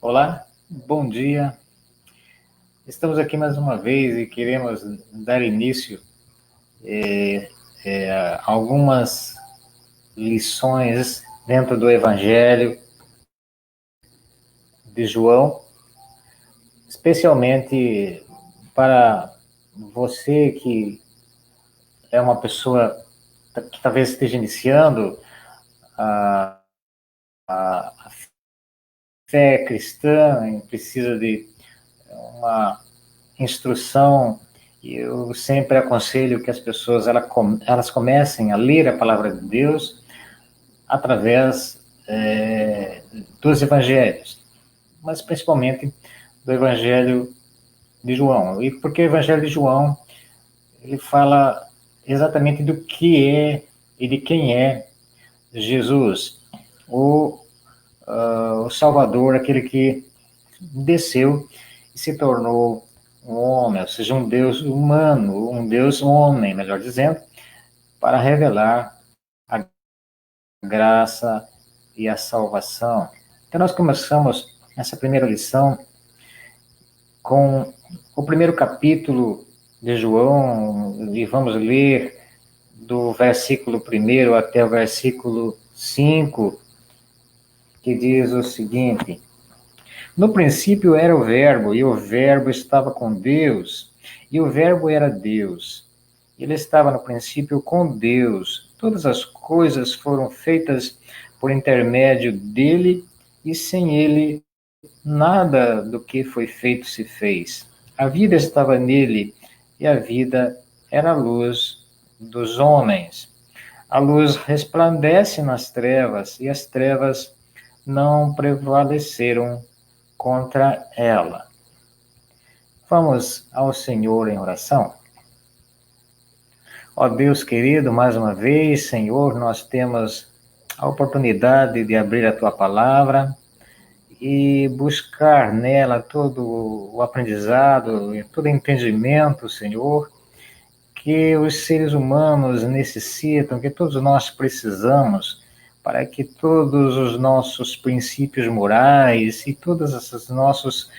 Olá, bom dia. Estamos aqui mais uma vez e queremos dar início a algumas lições dentro do Evangelho de João, especialmente para você que é uma pessoa que talvez esteja iniciando a, a fé cristã e precisa de uma instrução. Eu sempre aconselho que as pessoas elas comecem a ler a palavra de Deus através dos evangelhos, mas principalmente do Evangelho de João. E porque o Evangelho de João ele fala exatamente do que é e de quem é Jesus, o Salvador, aquele que desceu e se tornou um homem, ou seja, um Deus humano, um Deus homem, melhor dizendo, para revelar a graça e a salvação. Então, nós começamos essa primeira lição com o primeiro capítulo de João, e vamos ler do versículo 1 até o versículo 5, que diz o seguinte: No princípio era o Verbo, e o Verbo estava com Deus, e o Verbo era Deus. Ele estava no princípio com Deus. Todas as coisas foram feitas por intermédio dele, e sem ele nada do que foi feito se fez. A vida estava nele, e a vida era a luz dos homens. A luz resplandece nas trevas, e as trevas não prevaleceram contra ela. Vamos ao Senhor em oração. Ó Deus querido, mais uma vez, Senhor, nós temos a oportunidade de abrir a Tua palavra e buscar nela todo o aprendizado e todo o entendimento, Senhor, que os seres humanos necessitam, que todos nós precisamos, para que todos os nossos princípios morais e todas essas nossas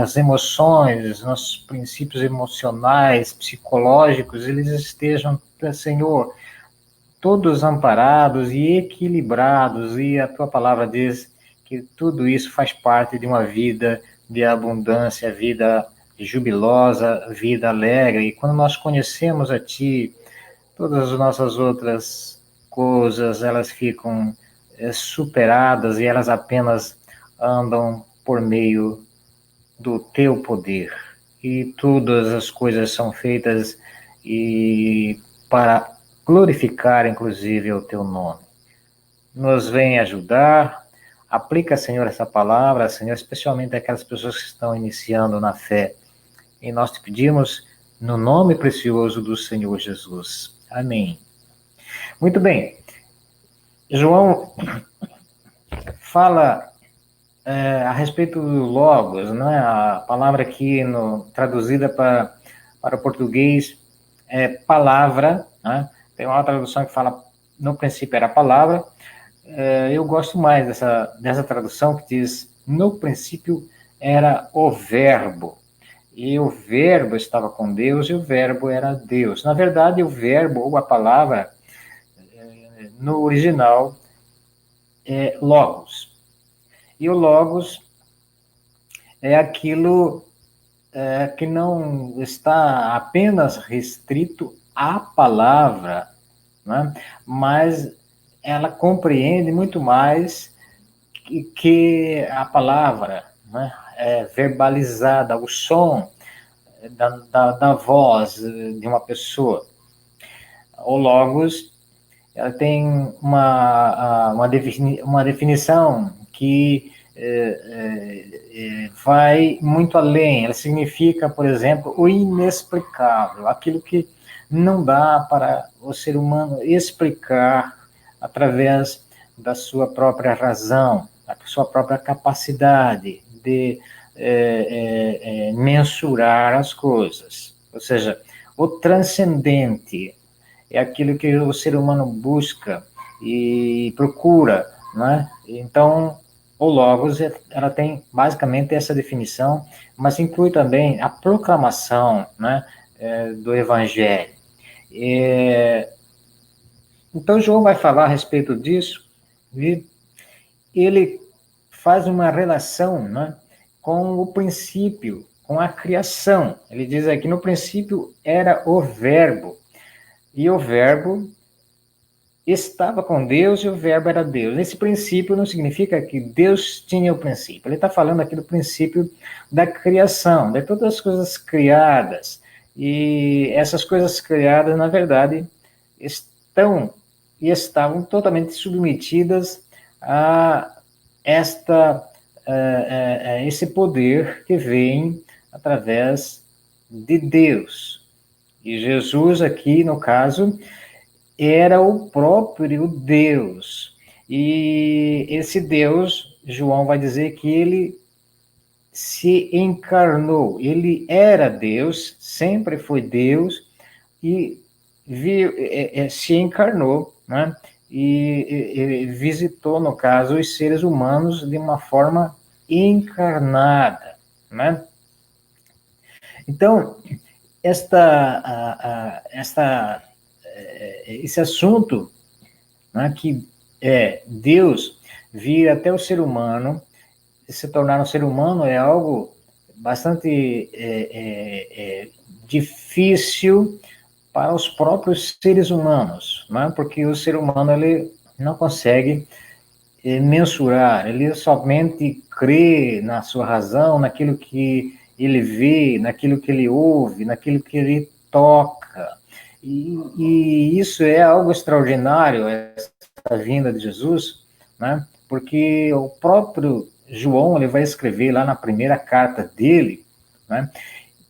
as emoções, nossos princípios emocionais, psicológicos, eles estejam, Senhor, todos amparados e equilibrados, e a tua palavra diz que tudo isso faz parte de uma vida de abundância, vida jubilosa, vida alegre. E quando nós conhecemos a ti, todas as nossas outras coisas, elas ficam superadas e elas apenas andam por meio do teu poder. E todas as coisas são feitas e para glorificar, inclusive, o teu nome. Nos vem ajudar. Aplica, Senhor, essa palavra, Senhor, especialmente aquelas pessoas que estão iniciando na fé. E nós te pedimos no nome precioso do Senhor Jesus. Amém. Muito bem. João fala a respeito do Logos, né? A palavra aqui traduzida para o português é palavra, né? Tem uma tradução que fala no princípio era a palavra. Eu gosto mais dessa tradução que diz no princípio era o verbo. E o verbo estava com Deus e o verbo era Deus. Na verdade, o verbo ou a palavra no original é logos. E o logos é aquilo que não está apenas restrito à palavra, né? Mas ela compreende muito mais que a palavra, né? Verbalizada, o som da voz de uma pessoa. O logos ela tem uma definição que vai muito além. Ela significa, por exemplo, o inexplicável, aquilo que não dá para o ser humano explicar através da sua própria razão, da sua própria capacidade de mensurar as coisas. Ou seja, o transcendente é aquilo que o ser humano busca e procura, né? Então, o Logos, ela tem basicamente essa definição, mas inclui também a proclamação, né, do Evangelho. Então, João vai falar a respeito disso, e ele faz uma relação, né, com o princípio, com a criação. Ele diz aqui, no princípio era o Verbo, e o Verbo estava com Deus e o Verbo era Deus. Esse princípio não significa que Deus tinha o princípio. Ele está falando aqui do princípio da criação, de todas as coisas criadas. E essas coisas criadas, na verdade, estavam totalmente submetidas a esse poder que vem através de Deus. E Jesus aqui, no caso, era o próprio Deus. E esse Deus, João vai dizer que ele se encarnou. Ele era Deus, sempre foi Deus, e se encarnou, né? E visitou, no caso, os seres humanos de uma forma encarnada, né? Então, esse assunto, né, que Deus vir até o ser humano, se tornar um ser humano é algo bastante difícil para os próprios seres humanos, né? Porque o ser humano ele não consegue mensurar, ele somente crê na sua razão, naquilo que ele vê, naquilo que ele ouve, naquilo que ele toca. E isso é algo extraordinário, essa vinda de Jesus, né? Porque o próprio João ele vai escrever lá na primeira carta dele, né,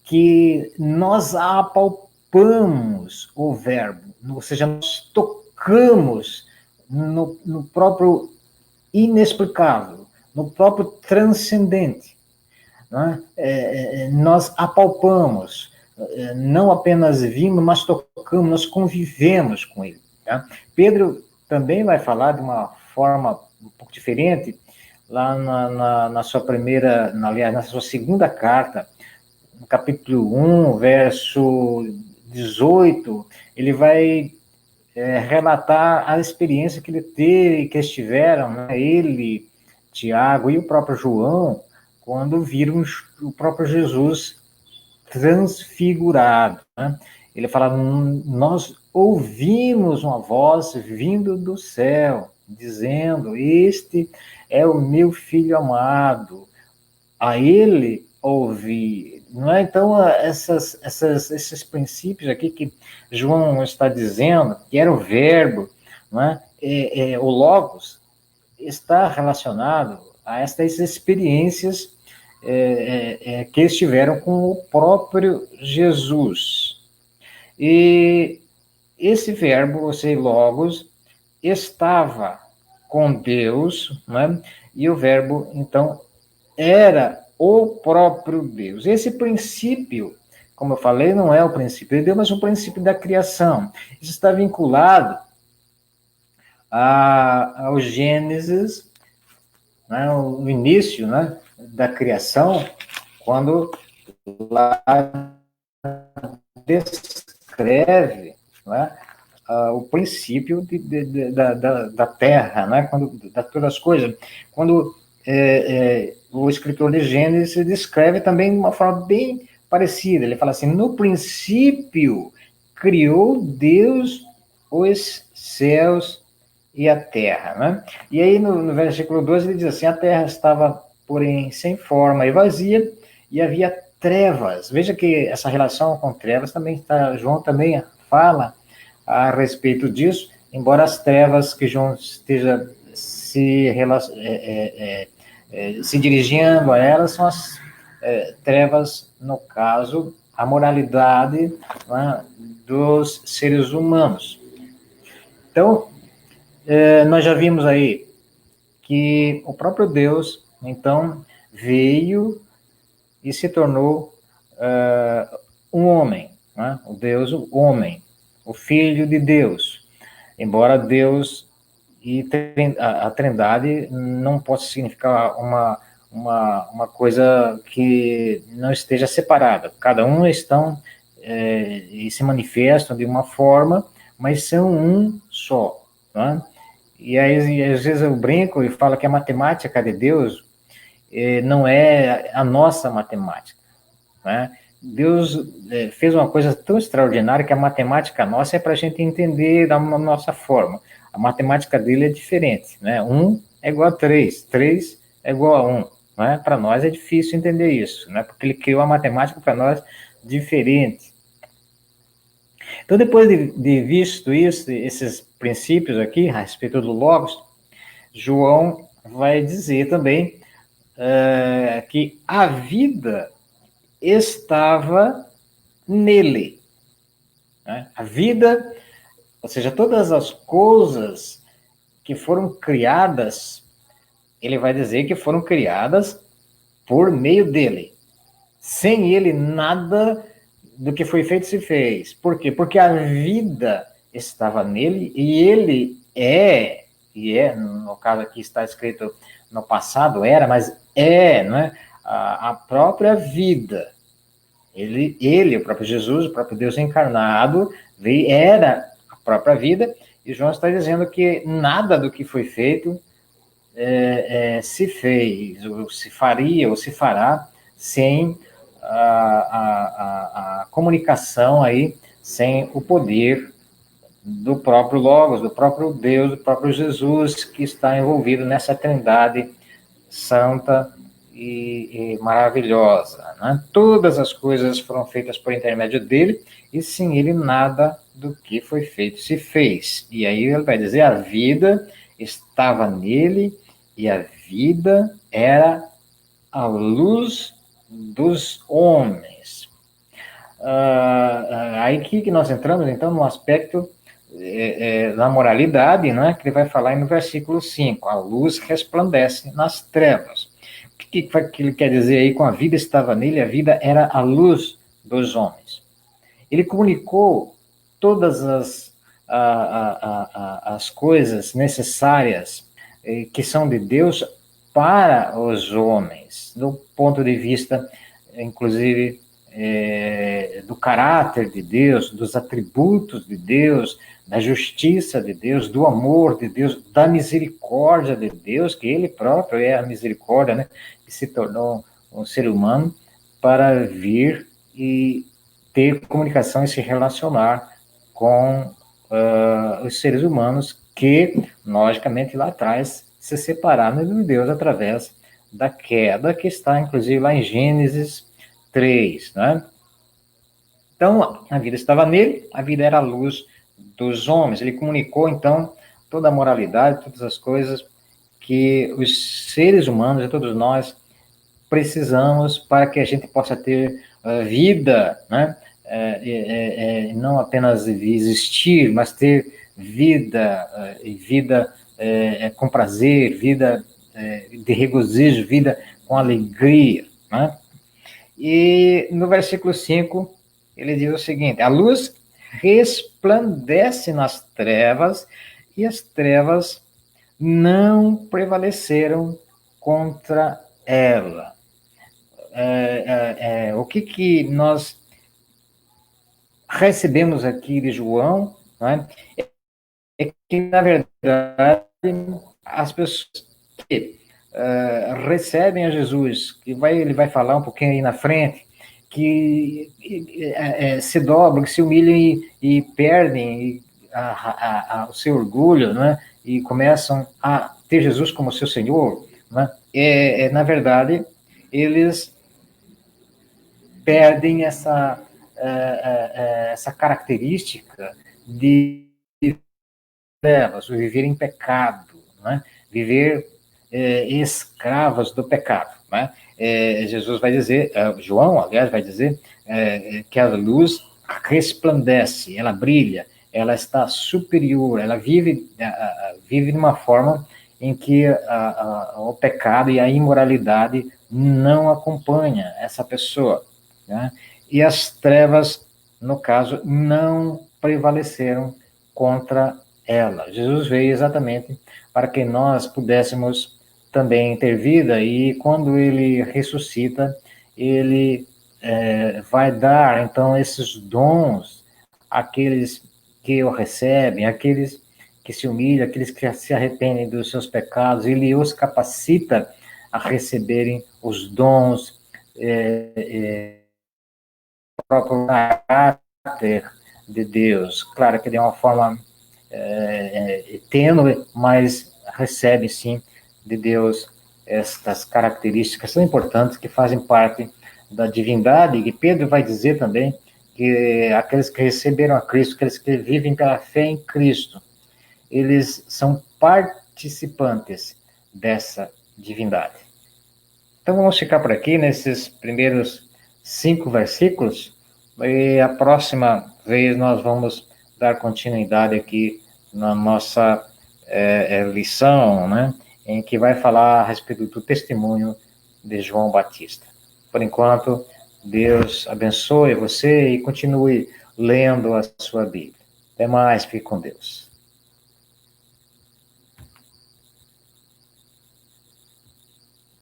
que nós apalpamos o verbo, ou seja, nós tocamos no próprio inexplicável, no próprio transcendente. Né? Nós apalpamos, não apenas vimos, mas tocamos, nós convivemos com ele. Tá? Pedro também vai falar de uma forma um pouco diferente, lá na sua primeira, aliás, na sua segunda carta, no capítulo 1, verso 18, ele vai relatar a experiência que ele teve, que eles tiveram, né? Ele, Tiago e o próprio João, quando viram o próprio Jesus transfigurado. Né? Ele fala, nós ouvimos uma voz vindo do céu, dizendo, este é o meu filho amado, a ele ouvi. Não é? Então, esses princípios aqui que João está dizendo, que era o verbo, não é? O logos, está relacionado a estas experiências que estiveram com o próprio Jesus. E esse verbo, ou seja, logos, estava com Deus, né? E o verbo, então, era o próprio Deus. Esse princípio, como eu falei, não é o princípio de Deus, mas o princípio da criação. Isso está vinculado ao Gênesis, né, o início, né, da criação, quando lá descreve, né, o princípio da terra, né, quando, da todas as coisas. Quando o escritor de Gênesis descreve também de uma forma bem parecida. Ele fala assim: no princípio criou Deus os céus e a terra. Né? E aí no versículo 12 ele diz assim: a terra estava, porém, sem forma e vazia, e havia trevas. Veja que essa relação com trevas também está, João também fala a respeito disso, embora as trevas que João esteja se dirigindo a elas são as trevas, no caso, a moralidade, né, dos seres humanos. Então, nós já vimos aí que o próprio Deus, então, veio e se tornou um homem, né? O Deus, o homem, o Filho de Deus. Embora Deus E a trindade não pode significar uma coisa que não esteja separada. Cada um estão e se manifestam de uma forma, mas são um só. Né? E aí, às vezes eu brinco e falo que a matemática de Deus não é a nossa matemática. Né? Deus fez uma coisa tão extraordinária que a matemática nossa é para a gente entender da nossa forma. A matemática dele é diferente. Né? 1 é igual a 3, 3 é igual a 1. Né? Para nós é difícil entender isso, né? Porque ele criou a matemática para nós diferente. Então, depois de visto isso, esses princípios aqui, a respeito do Logos, João vai dizer também que a vida estava nele. Né? A vida, ou seja, todas as coisas que foram criadas, ele vai dizer que foram criadas por meio dele. Sem ele, nada do que foi feito se fez. Por quê? Porque a vida estava nele e ele no caso aqui está escrito no passado, era, mas não é? A própria vida. Ele, o próprio Jesus, o próprio Deus encarnado, era a própria vida, e João está dizendo que nada do que foi feito se fez, ou se faria, ou se fará, sem a comunicação aí, sem o poder do próprio Logos, do próprio Deus, do próprio Jesus, que está envolvido nessa trindade santa e maravilhosa. Né? Todas as coisas foram feitas por intermédio dele, e sem ele nada do que foi feito se fez. E aí ele vai dizer, a vida estava nele, e a vida era a luz dos homens. Aí que nós entramos, então, no aspecto da moralidade, né, que ele vai falar no versículo 5, a luz resplandece nas trevas. O que ele quer dizer aí com a vida estava nele, a vida era a luz dos homens. Ele comunicou todas as coisas necessárias que são de Deus para os homens, do ponto de vista, inclusive, do caráter de Deus, dos atributos de Deus, da justiça de Deus, do amor de Deus, da misericórdia de Deus, que ele próprio é a misericórdia, né, que se tornou um ser humano para vir e ter comunicação e se relacionar com os seres humanos que, logicamente, lá atrás se separaram de Deus através da queda, que está, inclusive, lá em Gênesis 3, né? Então, a vida estava nele, a vida era a luz dos homens. Ele comunicou, então, toda a moralidade, todas as coisas que os seres humanos, e todos nós, precisamos para que a gente possa ter vida, né? Não apenas existir, mas ter vida, vida com prazer, vida de regozijo, vida com alegria. Né? E no versículo 5, ele diz o seguinte, a luz resplandece nas trevas e as trevas não prevaleceram contra ela. O que nós recebemos aqui de João, né, é que, na verdade, as pessoas que recebem a Jesus, que ele vai falar um pouquinho aí na frente, que se dobram, que se humilham e perdem o seu orgulho, né, e começam a ter Jesus como seu Senhor, né, na verdade, eles perdem essa característica de trevas, viver em pecado, né? Viver escravos do pecado. Né? Jesus vai dizer, João, aliás, vai dizer que a luz resplandece, ela brilha, ela está superior, ela vive de uma forma em que o pecado e a imoralidade não acompanha essa pessoa. Né? E as trevas, no caso, não prevaleceram contra ela. Jesus veio exatamente para que nós pudéssemos também ter vida, e quando ele ressuscita, ele vai dar, então, esses dons àqueles que o recebem, àqueles que se humilham, aqueles que se arrependem dos seus pecados. Ele os capacita a receberem os dons, o próprio caráter de Deus. Claro que de uma forma tênue, mas recebe sim de Deus estas características tão importantes que fazem parte da divindade, e Pedro vai dizer também que aqueles que receberam a Cristo, aqueles que vivem pela fé em Cristo, eles são participantes dessa divindade. Então vamos ficar por aqui nesses primeiros 5 versículos, e a próxima vez nós vamos dar continuidade aqui na nossa lição, né, em que vai falar a respeito do testemunho de João Batista. Por enquanto, Deus abençoe você e continue lendo a sua Bíblia. Até mais, fique com Deus.